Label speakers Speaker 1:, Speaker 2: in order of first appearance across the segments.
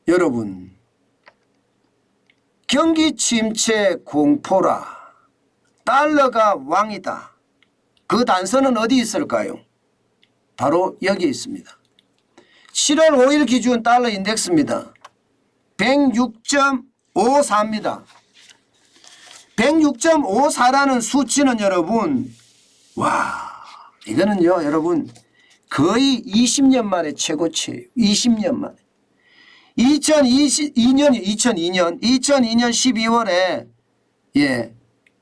Speaker 1: 여러분, 경기 침체 공포라. 달러가 왕이다. 그 단서는 어디 있을까요? 바로 여기 있습니다. 7월 5일 기준 달러 인덱스입니다. 106.54입니다. 106.54라는 수치는 여러분, 이거는요 여러분 거의 20년 만에 최고치예요. 20년 만에. 2002년 12월에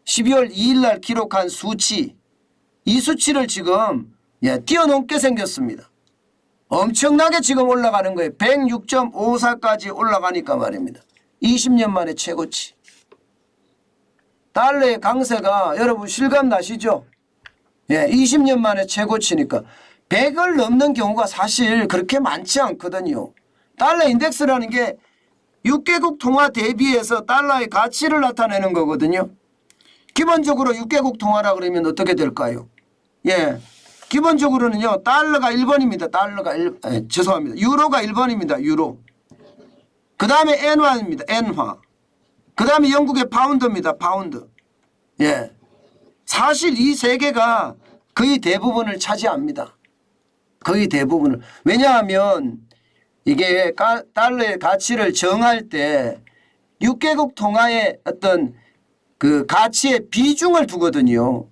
Speaker 1: 12월 2일 날 기록한 수치, 이 수치를 지금 뛰어넘게 생겼습니다. 엄청나게 지금 올라가는 거예요. 106.54까지 올라가니까 말입니다. 20년 만에 최고치. 달러의 강세가 여러분 실감 나시죠? 20년 만에 최고치니까 100을 넘는 경우가 사실 그렇게 많지 않거든요. 달러 인덱스라는 게 6개국 통화 대비해서 달러의 가치를 나타내는 거거든요. 기본적으로 6개국 통화라 그러면 어떻게 될까요? 기본적으로는요. 달러가 1번입니다. 죄송합니다. 유로가 1번입니다. 유로. 그 다음에 엔화입니다. 엔화. 그 다음에 영국의 파운드입니다. 파운드. 사실 이 세 개가 거의 대부분을 차지합니다. 거의 대부분을. 왜냐하면 이게 달러의 가치를 정할 때 6개국 통화의 어떤 그 가치의 비중을 두거든요.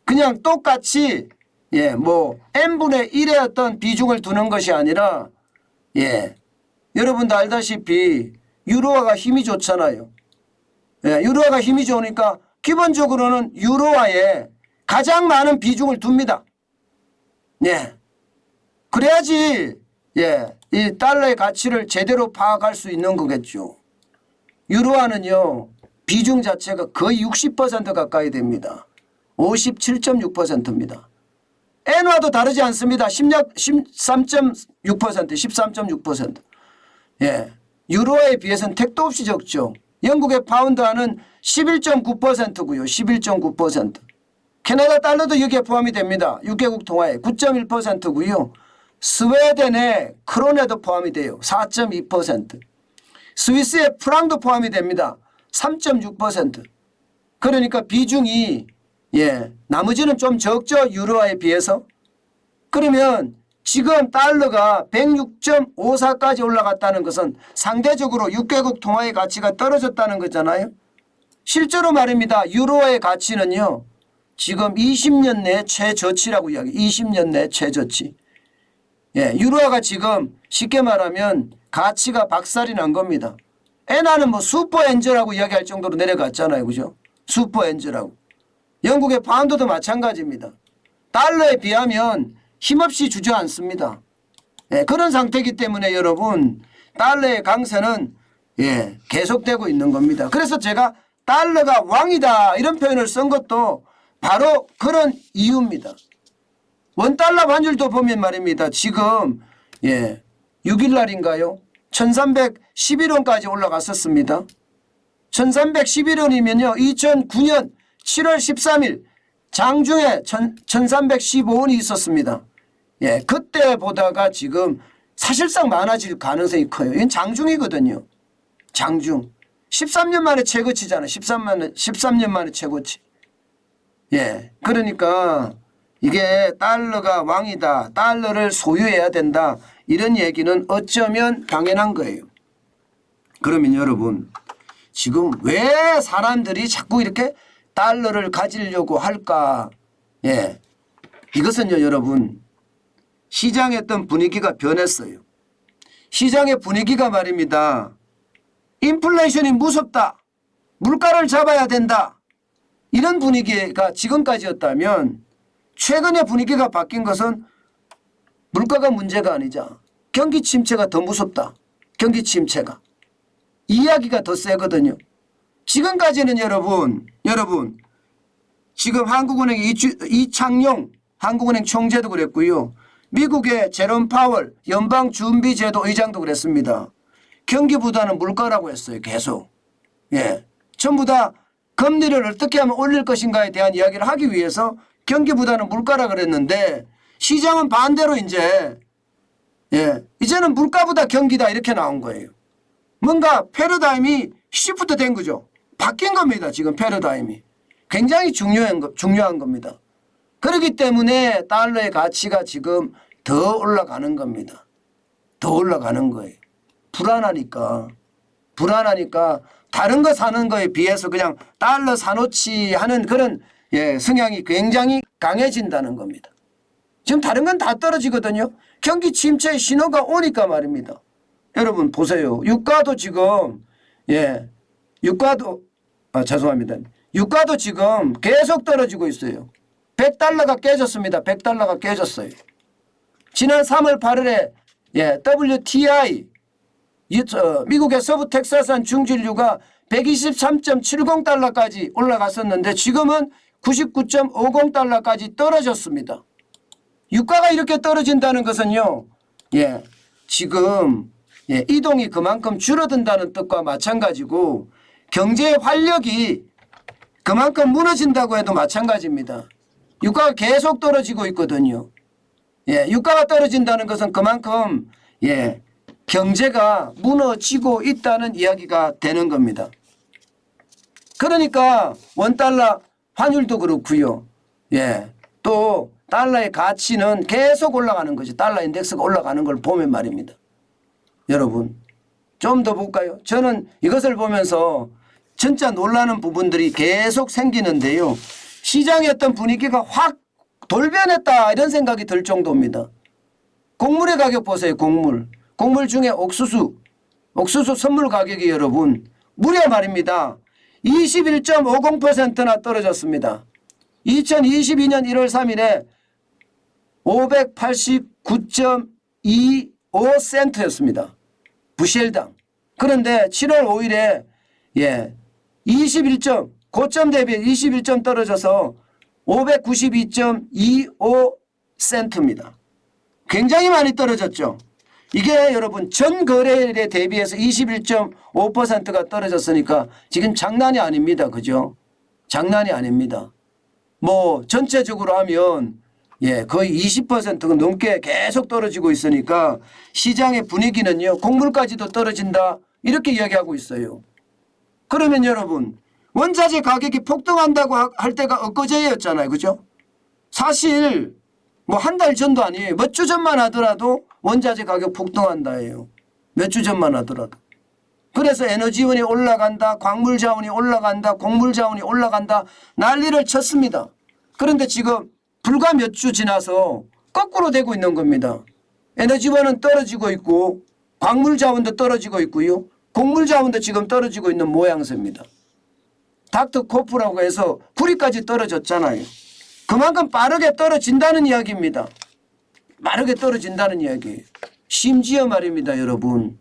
Speaker 1: 그냥 똑같이 n분의 1의 어떤 비중을 두는 것이 아니라 여러분도 알다시피 유로화가 힘이 좋잖아요. 유로화가 힘이 좋으니까 기본적으로는 유로화에 가장 많은 비중을 둡니다. 그래야지 이 달러의 가치를 제대로 파악할 수 있는 거겠죠. 유로화는요 비중 자체가 거의 60% 가까이 됩니다. 57.6%입니다. 엔화도 다르지 않습니다. 13.6%. 유로화에 비해서는 택도 없이 적죠. 영국의 파운드화는 11.9%고요. 11.9%. 캐나다 달러도 여기에 포함이 됩니다. 6개국 통화에 9.1%고요. 스웨덴의 크론에도 포함이 돼요. 4.2%. 스위스의 프랑도 포함이 됩니다. 3.6%. 그러니까 비중이 나머지는 좀 적죠. 유로화에 비해서. 그러면 지금 달러가 106.54까지 올라갔다는 것은 상대적으로 6개국 통화의 가치가 떨어졌다는 거잖아요. 실제로 말입니다. 유로화의 가치는요. 지금 20년 내 최저치라고 이야기. 20년 내 최저치. 유로화가 지금 쉽게 말하면 가치가 박살이 난 겁니다. 엔화는 뭐 슈퍼엔저라고 이야기할 정도로 내려갔잖아요. 그죠? 슈퍼엔저라고. 영국의 파운드도 마찬가지입니다. 달러에 비하면 힘없이 주저앉습니다. 그런 상태이기 때문에 여러분 달러의 강세는 계속되고 있는 겁니다. 그래서 제가 달러가 왕이다 이런 표현을 쓴 것도 바로 그런 이유입니다. 원달러 환율도 보면 말입니다. 지금 6일 날인가요? 1311원까지 올라갔었습니다. 1311원이면요. 2009년 7월 13일 장중에 1315원이 있었습니다. 그때 보다가 지금 사실상 많아질 가능성이 커요. 이건 장중이거든요. 장중. 13년 만에 최고치잖아요. 13년 만에 최고치. 그러니까 이게 달러가 왕이다. 달러를 소유해야 된다. 이런 얘기는 어쩌면 당연한 거예요. 그러면 여러분 지금 왜 사람들이 자꾸 이렇게 달러를 가지려고 할까? 이것은요 여러분 시장의 어떤 분위기가 변했어요. 시장의 분위기가 말입니다. 인플레이션이 무섭다. 물가를 잡아야 된다. 이런 분위기가 지금까지였다면 최근의 분위기가 바뀐 것은 물가가 문제가 아니자 경기 침체가 더 무섭다. 경기 침체가. 이야기가 더 세거든요. 지금까지는 여러분 지금 한국은행 이창용 한국은행 총재도 그랬고요. 미국의 제롬 파월 연방준비제도 의장도 그랬습니다. 경기보다는 물가라고 했어요. 계속. 전부 다 금리를 어떻게 하면 올릴 것인가에 대한 이야기를 하기 위해서 경기보다는 물가라 그랬는데 시장은 반대로 이제는 물가보다 경기다 이렇게 나온 거예요. 뭔가 패러다임이 시프트 된 거죠. 바뀐 겁니다. 지금 패러다임이. 굉장히 중요한 겁니다. 그렇기 때문에 달러의 가치가 지금 더 올라가는 겁니다. 더 올라가는 거예요. 불안하니까 다른 거 사는 거에 비해서 그냥 달러 사놓지 하는 그런 성향이 굉장히 강해진다는 겁니다. 지금 다른 건 다 떨어지거든요. 경기 침체의 신호가 오니까 말입니다. 여러분 보세요. 유가도 지금 유가도 지금 계속 떨어지고 있어요. 100달러가 깨졌습니다. 100달러가 깨졌어요. 지난 3월 8일에 WTI 미국의 서부 텍사스산 중진유가 123.70달러까지 올라갔었는데 지금은 99.50달러까지 떨어졌습니다. 유가가 이렇게 떨어진다는 것은요. 지금 이동이 그만큼 줄어든다는 뜻과 마찬가지고 경제의 활력이 그만큼 무너진다고 해도 마찬가지입니다. 유가가 계속 떨어지고 있거든요. 유가가 떨어진다는 것은 그만큼 경제가 무너지고 있다는 이야기가 되는 겁니다. 그러니까 원달러 환율도 그렇고요. 또 달러의 가치는 계속 올라가는 거죠. 달러 인덱스가 올라가는 걸 보면 말입니다. 여러분 좀 더 볼까요? 저는 이것을 보면서 진짜 놀라는 부분들이 계속 생기는데요. 시장의 어떤 분위기가 확 돌변했다 이런 생각이 들 정도입니다. 곡물의 가격 보세요. 곡물 중에 옥수수 선물 가격이 여러분 무려 말입니다. 21.50%나 떨어졌습니다. 2022년 1월 3일에 589.25센트였습니다. 부실당. 그런데 7월 5일에 고점 대비 21점 떨어져서 592.25센트입니다. 굉장히 많이 떨어졌죠. 이게 여러분 전 거래일에 대비해서 21.5%가 떨어졌으니까 지금 장난이 아닙니다. 그죠? 장난이 아닙니다. 뭐 전체적으로 하면 거의 20%가 넘게 계속 떨어지고 있으니까 시장의 분위기는요. 곡물까지도 떨어진다 이렇게 이야기하고 있어요. 그러면 여러분 원자재 가격이 폭등한다고 할 때가 엊그제였잖아요. 그죠? 사실 뭐 한 달 전도 아니에요. 몇 주 전만 하더라도 원자재 가격 폭등한다예요. 몇 주 전만 하더라도. 그래서 에너지원이 올라간다. 광물 자원이 올라간다. 곡물 자원이 올라간다. 난리를 쳤습니다. 그런데 지금 불과 몇 주 지나서 거꾸로 되고 있는 겁니다. 에너지원은 떨어지고 있고 광물 자원도 떨어지고 있고요. 곡물 자원도 지금 떨어지고 있는 모양새입니다. 닥터코프라고 해서 구리까지 떨어졌잖아요. 그만큼 빠르게 떨어진다는 이야기입니다. 빠르게 떨어진다는 이야기예요. 심지어 말입니다. 여러분.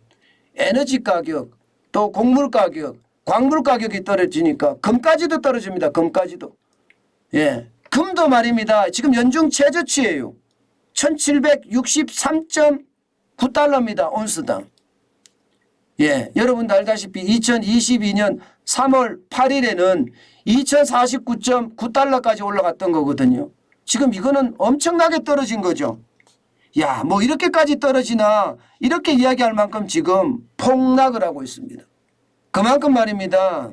Speaker 1: 에너지 가격 또 곡물 가격 광물 가격이 떨어지니까 금까지도 떨어집니다. 금까지도. 금도 말입니다. 지금 연중 최저치예요. 1763.9달러입니다. 온스당. 여러분도 알다시피 2022년 3월 8일에는 2049.9달러까지 올라갔던 거거든요. 지금 이거는 엄청나게 떨어진 거죠. 뭐 이렇게까지 떨어지나 이렇게 이야기할 만큼 지금 폭락을 하고 있습니다. 그만큼 말입니다.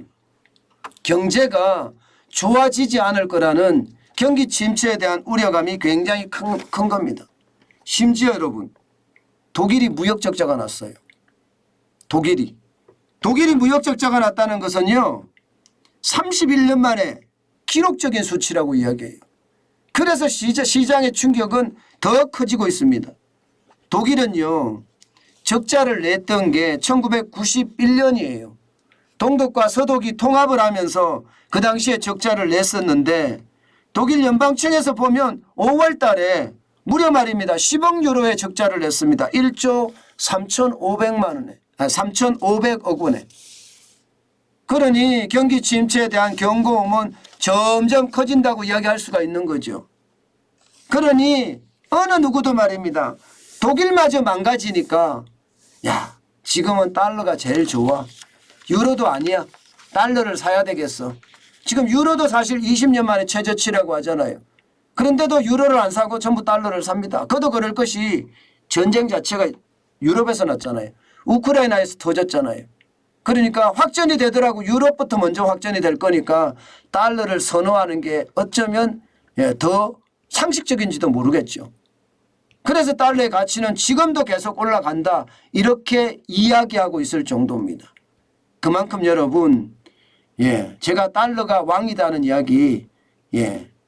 Speaker 1: 경제가 좋아지지 않을 거라는 경기 침체에 대한 우려감이 굉장히 큰 겁니다. 심지어 여러분 독일이 무역 적자가 났어요. 독일이 무역 적자가 났다는 것은요. 31년 만에 기록적인 수치라고 이야기해요. 그래서 시장의 충격은 더 커지고 있습니다. 독일은요. 적자를 냈던 게 1991년이에요. 동독과 서독이 통합을 하면서 그 당시에 적자를 냈었는데 독일 연방청에서 보면 5월 달에 무려 말입니다. 10억 유로의 적자를 냈습니다. 1조 3,500억 원에. 그러니 경기 침체에 대한 경고음은 점점 커진다고 이야기할 수가 있는 거죠. 그러니 어느 누구도 말입니다. 독일마저 망가지니까 지금은 달러가 제일 좋아. 유로도 아니야. 달러를 사야 되겠어. 지금 유로도 사실 20년 만에 최저치라고 하잖아요. 그런데도 유로를 안 사고 전부 달러를 삽니다. 그도 그럴 것이 전쟁 자체가 유럽에서 났잖아요. 우크라이나에서 터졌잖아요. 그러니까 확전이 되더라고. 유럽부터 먼저 확전이 될 거니까 달러를 선호하는 게 어쩌면 더 상식적인지도 모르겠죠. 그래서 달러의 가치는 지금도 계속 올라간다. 이렇게 이야기하고 있을 정도입니다. 그만큼 여러분, 제가 달러가 왕이다는 이야기,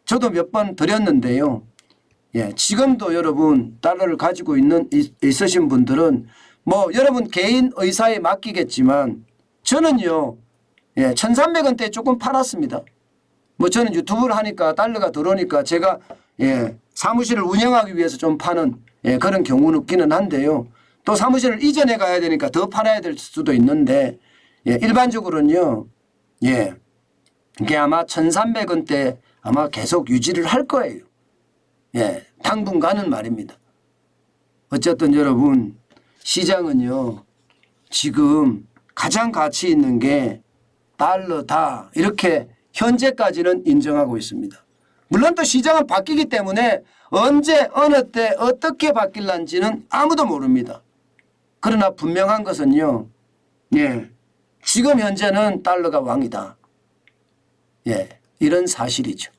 Speaker 1: 저도 몇 번 드렸는데요. 지금도 여러분 달러를 가지고 있으신 분들은 뭐 여러분 개인 의사에 맡기겠지만 저는요, 1,300원대에 조금 팔았습니다. 뭐 저는 유튜브를 하니까 달러가 들어오니까 제가 사무실을 운영하기 위해서 좀 파는 그런 경우는 있기는 한데요. 또 사무실을 이전해 가야 되니까 더 팔아야 될 수도 있는데 일반적으로는요. 이게 아마 1,300원대 아마 계속 유지를 할 거예요. 당분간은 말입니다. 어쨌든 여러분 시장은요. 지금 가장 가치 있는 게 달러다. 이렇게 현재까지는 인정하고 있습니다. 물론 또 시장은 바뀌기 때문에 언제 어느 때 어떻게 바뀔는지는 아무도 모릅니다. 그러나 분명한 것은요. 지금 현재는 달러가 왕이다. 이런 사실이죠.